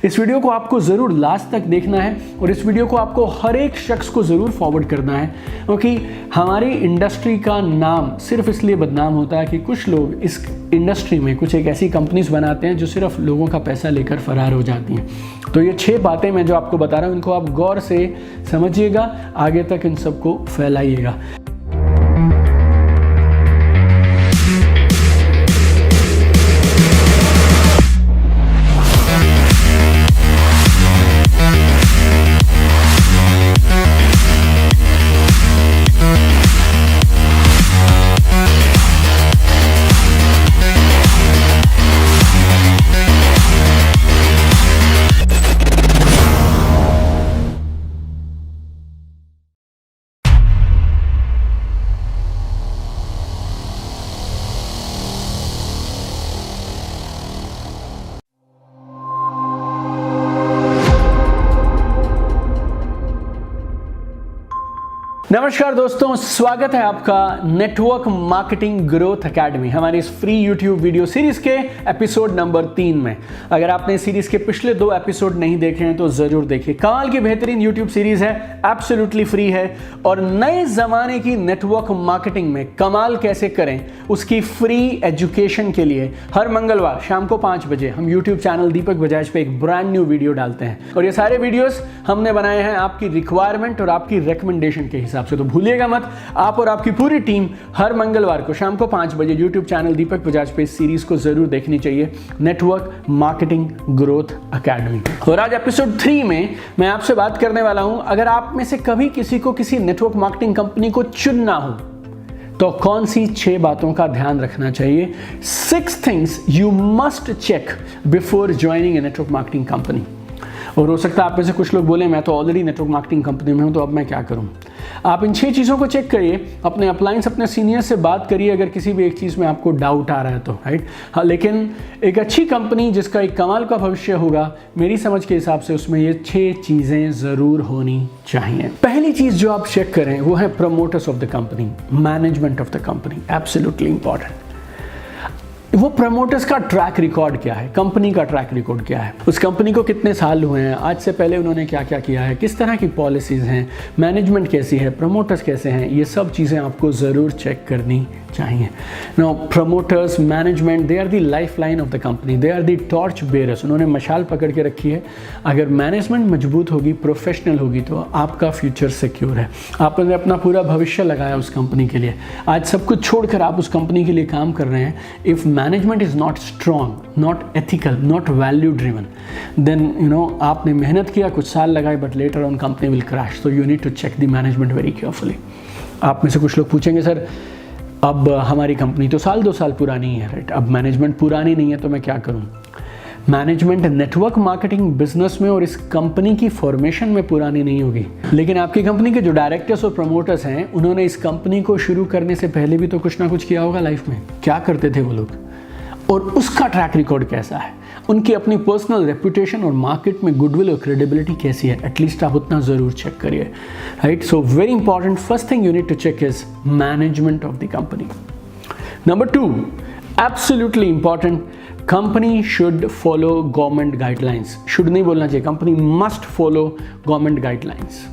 इस वीडियो को आपको ज़रूर लास्ट तक देखना है और इस वीडियो को आपको हर एक शख्स को ज़रूर फॉरवर्ड करना है, क्योंकि हमारी इंडस्ट्री का नाम सिर्फ इसलिए बदनाम होता है कि कुछ लोग इस इंडस्ट्री में कुछ एक ऐसी कंपनीज बनाते हैं जो सिर्फ लोगों का पैसा लेकर फरार हो जाती हैं। तो ये 6 बातें मैं जो आपको बता रहा हूँ, इनको आप गौर से समझिएगा, आगे तक इन सबको फैलाइएगा। नमस्कार दोस्तों, स्वागत है आपका नेटवर्क मार्केटिंग ग्रोथ एकेडमी हमारी इस फ्री यूट्यूब वीडियो सीरीज के एपिसोड नंबर 3 में। अगर आपने सीरीज के पिछले 2 एपिसोड नहीं देखे हैं तो जरूर देखिए। कमाल की बेहतरीन यूट्यूब सीरीज है, एब्सोल्युटली फ्री है और नए जमाने की नेटवर्क मार्केटिंग में कमाल कैसे करें उसकी फ्री एजुकेशन के लिए हर मंगलवार शाम को 5 बजे हम यूट्यूब चैनल दीपक बजाज पे एक ब्रांड न्यू वीडियो डालते हैं और ये सारे वीडियोस हमने बनाए हैं आपकी रिक्वायरमेंट और आपकी रिकमेंडेशन के हिसाब से। तो भूलिएगा मत, आप और आपकी पूरी टीम हर मंगलवार को शाम को 5 बजे YouTube चैनल दीपक बजाज पे इस सीरीज को जरूर देखनी चाहिए, नेटवर्क मार्केटिंग ग्रोथ एकेडमी। और आज एपिसोड 3 में मैं आपसे बात करने वाला हूं, अगर आप में से कभी किसी को किसी नेटवर्क मार्केटिंग कंपनी को चुनना हो तो कौन सी 6 बातों का ध्यान रखना चाहिए। 6 things you must check before joining a network marketing company. और हो सकता है आप में से कुछ लोग बोले मैं तो ऑलरेडी नेटवर्क मार्केटिंग कंपनी में हूं, तो अब मैं क्या करूं। आप इन 6 चीज़ों को चेक करिए, अपने अपलाइंस अपने सीनियर से बात करिए अगर किसी भी एक चीज़ में आपको डाउट आ रहा है तो, राइट। हाँ, लेकिन एक अच्छी कंपनी जिसका एक कमाल का भविष्य होगा, मेरी समझ के हिसाब से उसमें ये 6 चीज़ें ज़रूर होनी चाहिए। पहली चीज़ जो आप चेक करें वो है promoters of the company, management of the company, absolutely important. वो प्रमोटर्स का ट्रैक रिकॉर्ड क्या है, कंपनी का ट्रैक रिकॉर्ड क्या है, उस कंपनी को कितने साल हुए हैं, आज से पहले उन्होंने क्या क्या किया है, किस तरह की पॉलिसीज़ हैं, मैनेजमेंट कैसी है, प्रमोटर्स कैसे हैं, ये सब चीज़ें आपको ज़रूर चेक करनी चाहिए। Now promoters, management, they are the life line of the company, they are the torch bearers, उन्होंने मशाल पकड़ के रखी है। अगर मैनेजमेंट मजबूत होगी, प्रोफेशनल होगी तो आपका फ्यूचर सिक्योर है। आपने अपना पूरा भविष्य लगाया उस कंपनी के लिए, आज सब कुछ छोड़कर आप उस कंपनी के लिए काम कर रहे हैं। If management is not strong, not ethical, not value driven, then आपने मेहनत किया, कुछ साल लगाए, but later on company will crash. So you need to check the management very carefully. आप में से कुछ लोग पूछेंगे सर अब हमारी कंपनी तो 1-2 साल पुरानी है, राइट, अब मैनेजमेंट पुरानी नहीं है तो मैं क्या करूं। मैनेजमेंट नेटवर्क मार्केटिंग बिजनेस में और इस कंपनी की फॉर्मेशन में पुरानी नहीं होगी, लेकिन आपकी कंपनी के जो डायरेक्टर्स और प्रमोटर्स हैं उन्होंने इस कंपनी को शुरू करने से पहले भी तो कुछ ना कुछ किया होगा लाइफ में। क्या करते थे वो लोग और उसका ट्रैक रिकॉर्ड कैसा है, उनकी अपनी पर्सनल रेपुटेशन और मार्केट में गुडविल और क्रेडिबिलिटी कैसी है, एटलीस्ट आप उतना ज़रूर चेक करिए, right. So very important, first thing you need to check is management of the company. Number 2, absolutely important, company should follow government guidelines. Should नहीं बोलना चाहिए, company must follow government guidelines.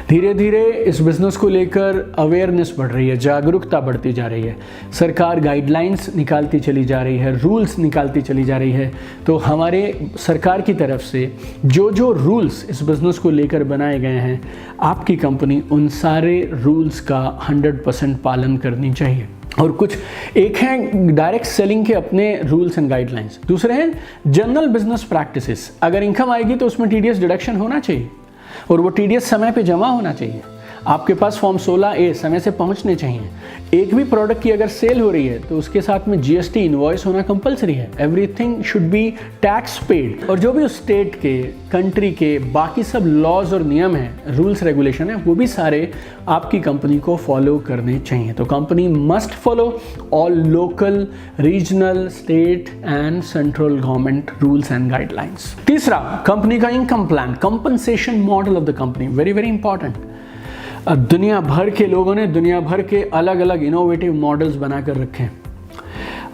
धीरे धीरे इस बिज़नेस को लेकर awareness बढ़ रही है, जागरूकता बढ़ती जा रही है, सरकार गाइडलाइंस निकालती चली जा रही है, रूल्स निकालती चली जा रही है। तो हमारे सरकार की तरफ से जो जो रूल्स इस बिज़नेस को लेकर बनाए गए हैं, आपकी कंपनी उन सारे रूल्स का 100% पालन करनी चाहिए। और कुछ एक हैं डायरेक्ट सेलिंग के अपने रूल्स एंड गाइडलाइंस, दूसरे हैं जनरल बिजनेस प्रैक्टिसेस। अगर इनकम आएगी तो उसमें टीडीएस डिडक्शन होना चाहिए और वो टीडीएस समय पे जमा होना चाहिए। आपके पास फॉर्म 16A समय से पहुंचने चाहिए। एक भी प्रोडक्ट की अगर सेल हो रही है तो उसके साथ में जीएसटी इनवॉइस होना कंपलसरी है। Everything should be tax paid. और जो भी उस स्टेट के, कंट्री के बाकी सब लॉज और नियम हैं, रूल्स रेगुलेशन है, वो भी सारे आपकी कंपनी को फॉलो करने चाहिए। तो company must follow all local, regional, state and central government rules and guidelines. तीसरा, कंपनी का income plan, compensation model of the company, very very important. दुनिया भर के लोगों ने दुनिया भर के अलग अलग इनोवेटिव मॉडल्स बनाकर रखे हैं।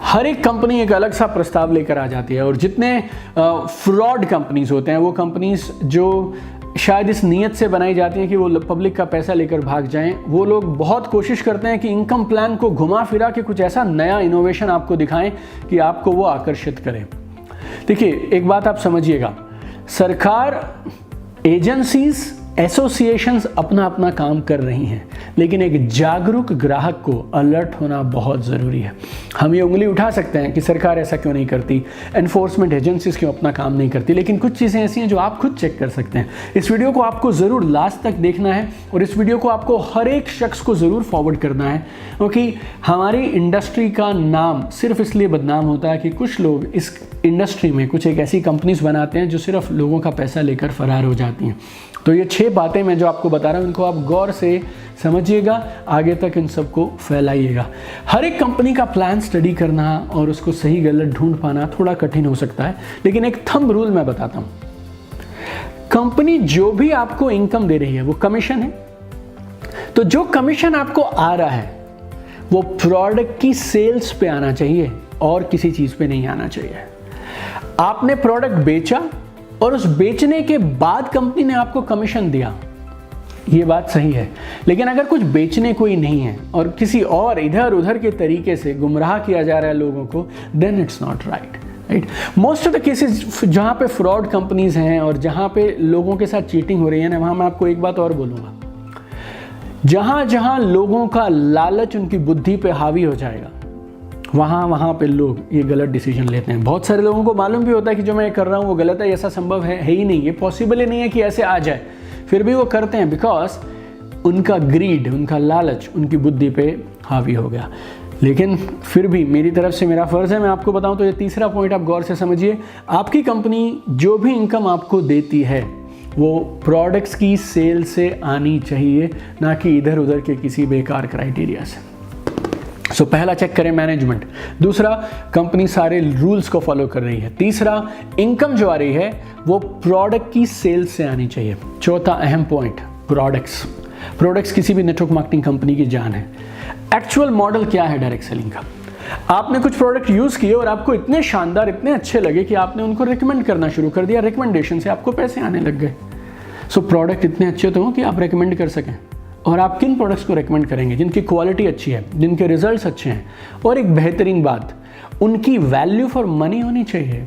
हर एक कंपनी एक अलग सा प्रस्ताव लेकर आ जाती है, और जितने फ्रॉड कंपनीज होते हैं, वो कंपनीज जो शायद इस नीयत से बनाई जाती हैं कि वो पब्लिक का पैसा लेकर भाग जाएं, वो लोग बहुत कोशिश करते हैं कि इनकम प्लान को घुमा फिरा के कुछ ऐसा नया इनोवेशन आपको दिखाएं कि आपको वो आकर्षित करे। देखिए, एक बात आप समझिएगा, सरकार, एजेंसीज, एसोसिएशंस अपना अपना काम कर रही हैं, लेकिन एक जागरूक ग्राहक को अलर्ट होना बहुत ज़रूरी है। हम ये उंगली उठा सकते हैं कि सरकार ऐसा क्यों नहीं करती, एनफोर्समेंट एजेंसीज क्यों अपना काम नहीं करती, लेकिन कुछ चीज़ें ऐसी हैं जो आप खुद चेक कर सकते हैं। इस वीडियो को आपको ज़रूर लास्ट तक देखना है, और इस वीडियो को आपको हर एक शख्स को ज़रूर फॉरवर्ड करना है, क्योंकि हमारी इंडस्ट्री का नाम सिर्फ इसलिए बदनाम होता है कि कुछ लोग इस इंडस्ट्री में कुछ एक ऐसी कंपनीज बनाते हैं जो सिर्फ लोगों का पैसा लेकर फरार हो जाती हैं। तो ये 6 बातें मैं जो आपको बता रहा हूँ, इनको आप गौर से समझिएगा, आगे तक इन सबको फैलाइएगा। हर एक कंपनी का प्लान स्टडी करना और उसको सही गलत ढूंढ पाना थोड़ा कठिन हो सकता है, लेकिन एक थंब रूल मैं बताता हूँ। कंपनी जो भी आपको इनकम दे रही है वो कमीशन है, तो जो कमीशन आपको आ रहा है वो प्रोडक्ट की सेल्स पे आना चाहिए और किसी चीज़ पे नहीं आना चाहिए। आपने प्रोडक्ट बेचा और उस बेचने के बाद कंपनी ने आपको कमीशन दिया, ये बात सही है, लेकिन अगर कुछ बेचने को ही नहीं है और किसी और इधर उधर के तरीके से गुमराह किया जा रहा है लोगों को, then it's not right. Most of the cases जहां पे फ्रॉड कंपनीज हैं और जहां पे लोगों के साथ चीटिंग हो रही है ना, वहां मैं आपको एक बात और बोलूँगा, जहां जहां लोगों का लालच उनकी बुद्धि पे हावी हो जाएगा, वहाँ पे लोग ये गलत डिसीजन लेते हैं। बहुत सारे लोगों को मालूम भी होता है कि जो मैं कर रहा हूँ वो गलत है, ऐसा संभव है ही नहीं, ये पॉसिबल ही नहीं है कि ऐसे आ जाए, फिर भी वो करते हैं बिकॉज उनका ग्रीड, उनका लालच उनकी बुद्धि पे हावी हो गया। लेकिन फिर भी मेरी तरफ से मेरा फ़र्ज़ है मैं आपको बताऊँ तो ये तीसरा पॉइंट आप गौर से समझिए। आपकी कंपनी जो भी इनकम आपको देती है वो प्रोडक्ट्स की सेल से आनी चाहिए, ना कि इधर उधर के किसी बेकार क्राइटेरिया से। सो पहला चेक करें मैनेजमेंट, दूसरा कंपनी सारे रूल्स को फॉलो कर रही है, तीसरा इनकम जो आ रही है वो प्रोडक्ट की सेल्स से आनी चाहिए, चौथा अहम पॉइंट प्रोडक्ट्स किसी भी नेटवर्क मार्केटिंग कंपनी की जान है। एक्चुअल मॉडल क्या है डायरेक्ट सेलिंग का? आपने कुछ प्रोडक्ट यूज़ किए और आपको इतने शानदार, इतने अच्छे लगे कि आपने उनको रिकमेंड करना शुरू कर दिया, रिकमेंडेशन से आपको पैसे आने लग गए। सो प्रोडक्ट इतने अच्छे तो हो कि आप रिकमेंड कर सकें। और आप किन प्रोडक्ट्स को रेकमेंड करेंगे? जिनकी क्वालिटी अच्छी है, जिनके रिजल्ट्स अच्छे हैं, और एक बेहतरीन बात, उनकी वैल्यू फॉर मनी होनी चाहिए।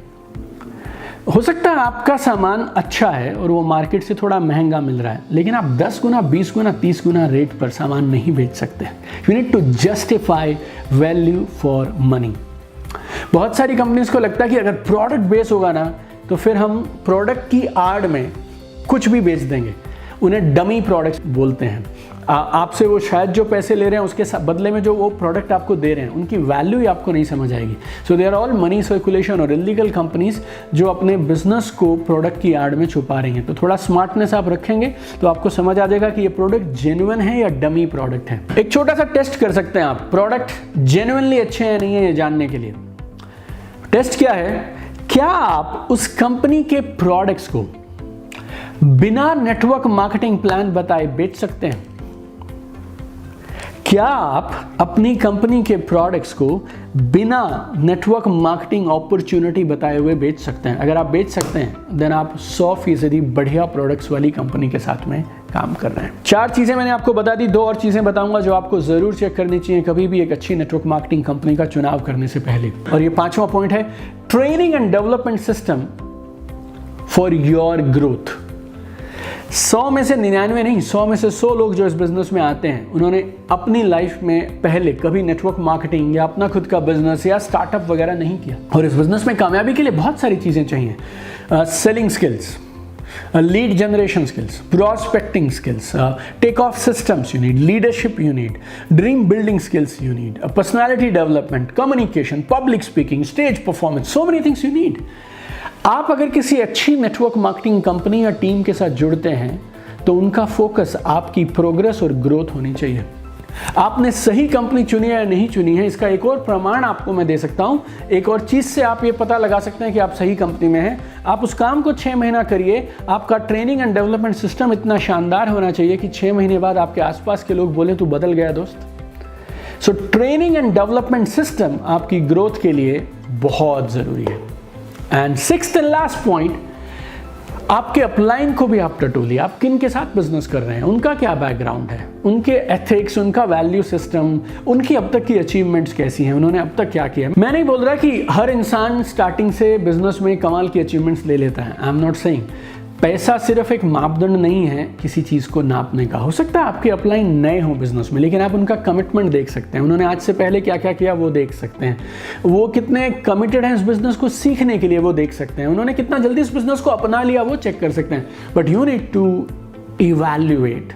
हो सकता है आपका सामान अच्छा है और वो मार्केट से थोड़ा महंगा मिल रहा है, लेकिन आप 10 गुना, 20 गुना, 30 गुना रेट पर सामान नहीं बेच सकते। You need to justify value for money. बहुत सारी कंपनीज को लगता है कि अगर प्रोडक्ट बेस होगा ना तो फिर हम प्रोडक्ट की आड़ में कुछ भी बेच देंगे। उन्हें डमी प्रोडक्ट्स बोलते हैं। आपसे वो शायद जो पैसे ले रहे हैं उसके बदले में जो वो प्रोडक्ट आपको दे रहे हैं उनकी वैल्यू ही आपको नहीं समझ आएगी। So they are all money circulation और इलीगल कंपनीज जो अपने बिजनेस को प्रोडक्ट की आड़ में छुपा रही हैं। तो थोड़ा स्मार्टनेस आप रखेंगे तो आपको समझ आ जाएगा कि ये प्रोडक्ट जेन्युइन है या डमी प्रोडक्ट है। एक छोटा सा टेस्ट कर सकते हैं आप, प्रोडक्ट जेन्युइनली अच्छे हैं नहीं है ये जानने के लिए। टेस्ट क्या है? क्या आप उस कंपनी के प्रोडक्ट्स को बिना नेटवर्क मार्केटिंग प्लान बताए बेच सकते हैं? क्या आप अपनी कंपनी के प्रोडक्ट्स को बिना नेटवर्क मार्केटिंग अपॉर्चुनिटी बताए हुए बेच सकते हैं? अगर आप बेच सकते हैं देन आप 100% बढ़िया प्रोडक्ट्स वाली कंपनी के साथ में काम कर रहे हैं। 4 चीजें मैंने आपको बता दी, 2 और चीजें बताऊंगा जो आपको जरूर चेक करनी चाहिए कभी भी एक अच्छी नेटवर्क मार्केटिंग कंपनी का चुनाव करने से पहले। और ये 5वां पॉइंट है training and development system for your growth. 100 में से 99 नहीं, 100 में से 100 लोग जो इस बिजनेस में आते हैं उन्होंने अपनी लाइफ में पहले कभी नेटवर्क मार्केटिंग या अपना खुद का बिजनेस या स्टार्टअप वगैरह नहीं किया। और इस बिजनेस में कामयाबी के लिए बहुत सारी चीज़ें चाहिए। Selling skills, lead generation skills, prospecting skills, take off systems you need, leadership you need, dream building skills you need, personality development, communication, public speaking, stage performance, so many things you need. आप अगर किसी अच्छी network marketing company या team के साथ जुड़ते हैं तो उनका फोकस आपकी प्रोग्रेस और ग्रोथ होनी चाहिए। आपने सही कंपनी चुनी है या नहीं चुनी है इसका एक और प्रमाण आपको मैं दे सकता हूं। एक और चीज से आप ये पता लगा सकते हैं कि आप सही कंपनी में हैं। आप उस काम को 6 महीना करिए, आपका ट्रेनिंग एंड डेवलपमेंट सिस्टम इतना शानदार होना चाहिए कि 6 महीने बाद आपके आसपास के लोग बोले तू बदल गया दोस्त। So training and development system आपकी ग्रोथ के लिए बहुत ज़रूरी है। And sixth and last point, आपके अपलाइन को भी आप टटोलिए। आप किन के साथ बिजनेस कर रहे हैं, उनका क्या बैकग्राउंड है, उनके एथिक्स, उनका वैल्यू सिस्टम, उनकी अब तक की अचीवमेंट्स कैसी हैं, उन्होंने अब तक क्या किया। मैं नहीं बोल रहा कि हर इंसान स्टार्टिंग से बिजनेस में कमाल की अचीवमेंट्स ले लेता है। आई एम नॉट सेइंग पैसा सिर्फ एक मापदंड नहीं है किसी चीज़ को नापने का। हो सकता है आपके अपलाइन नए हों बिजनेस में, लेकिन आप उनका कमिटमेंट देख सकते हैं, उन्होंने आज से पहले क्या क्या किया वो देख सकते हैं, वो कितने कमिटेड हैं इस बिजनेस को सीखने के लिए वो देख सकते हैं, उन्होंने कितना जल्दी इस बिजनेस को अपना लिया वो चेक कर सकते हैं। But you need to evaluate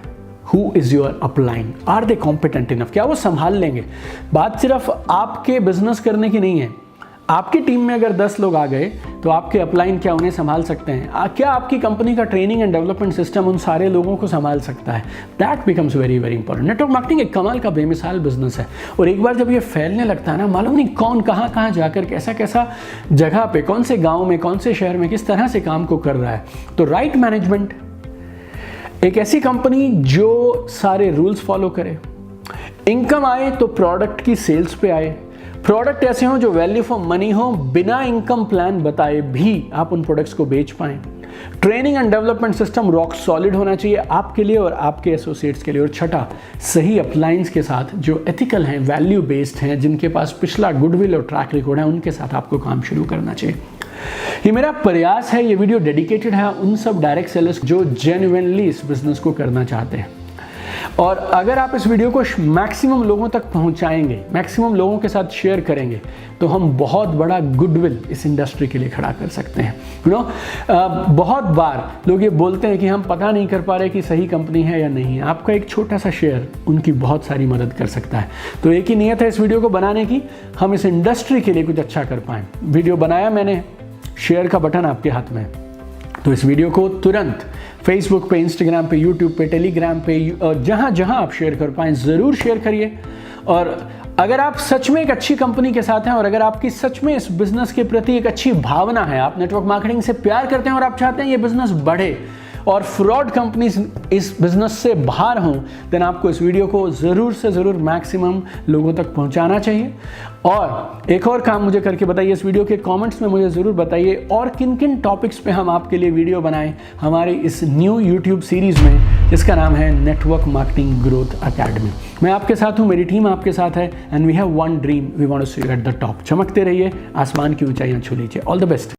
who is your upline, are they competent enough, क्या वो संभाल लेंगे। बात सिर्फ आपके बिजनेस करने की नहीं है, आपकी टीम में अगर 10 लोग आ गए तो आपके अपलाइन क्या उन्हें संभाल सकते हैं, क्या आपकी कंपनी का ट्रेनिंग एंड डेवलपमेंट सिस्टम उन सारे लोगों को संभाल सकता है। That becomes very very important. Network marketing एक कमाल का बेमिसाल बिजनेस है, और एक बार जब ये फैलने लगता है ना, मालूम नहीं कौन कहाँ कहाँ जाकर कैसा कैसा जगह पे, कौन से गाँव में, कौन से शहर में किस तरह से काम को कर रहा है। तो राइट मैनेजमेंट, एक ऐसी कंपनी जो सारे रूल्स फॉलो करे, इनकम आए तो प्रोडक्ट की सेल्स पे आए, प्रोडक्ट ऐसे हों जो वैल्यू फॉर मनी हो, बिना इनकम प्लान बताए भी आप उन प्रोडक्ट्स को बेच पाएं। Training and development system rock solid होना चाहिए आपके लिए और आपके एसोसिएट्स के लिए। और छठा, सही अपलाइंस के साथ जो एथिकल हैं, वैल्यू बेस्ड हैं, जिनके पास पिछला गुडविल और ट्रैक रिकॉर्ड है, उनके साथ आपको काम शुरू करना चाहिए। ये मेरा प्रयास है, ये वीडियो डेडिकेटेड है उन सब डायरेक्ट सेलर्स जो जेन्युइनली इस बिजनेस को करना चाहते हैं। और अगर आप इस वीडियो को मैक्सिमम लोगों तक पहुंचाएंगे, मैक्सिमम लोगों के साथ शेयर करेंगे, तो हम बहुत बड़ा गुडविल इस इंडस्ट्री के लिए खड़ा कर सकते हैं। बहुत बार लोग ये बोलते हैं कि हम पता नहीं कर पा रहे कि सही कंपनी है या नहीं है। आपका एक छोटा सा शेयर उनकी बहुत सारी मदद कर सकता है। तो एक ही नियत है इस वीडियो को बनाने की, हम इस इंडस्ट्री के लिए कुछ अच्छा कर पाएँ। वीडियो बनाया मैंने, शेयर का बटन आपके हाथ में, तो इस वीडियो को तुरंत फेसबुक पे, इंस्टाग्राम पे, यूट्यूब पे, टेलीग्राम पे, और जहाँ जहाँ आप शेयर कर पाएँ ज़रूर शेयर करिए। और अगर आप सच में एक अच्छी कंपनी के साथ हैं और अगर आपकी सच में इस बिज़नेस के प्रति एक अच्छी भावना है, आप नेटवर्क मार्केटिंग से प्यार करते हैं और आप चाहते हैं ये बिज़नेस बढ़े और फ्रॉड कंपनीज इस बिज़नेस से बाहर हों, देन आपको इस वीडियो को ज़रूर से ज़रूर मैक्सिमम लोगों तक पहुंचाना चाहिए। और एक और काम मुझे करके बताइए, इस वीडियो के कमेंट्स में मुझे ज़रूर बताइए और किन किन टॉपिक्स पे हम आपके लिए वीडियो बनाएं हमारी इस न्यू यूट्यूब सीरीज़ में, जिसका नाम है नेटवर्क मार्केटिंग ग्रोथ अकेडमी। मैं आपके साथ हूँ, मेरी टीम आपके साथ है, and we have one dream, we want to see at the top. चमकते रहिए, आसमान की ऊंचाइयाँ छू लीजिए। All the best.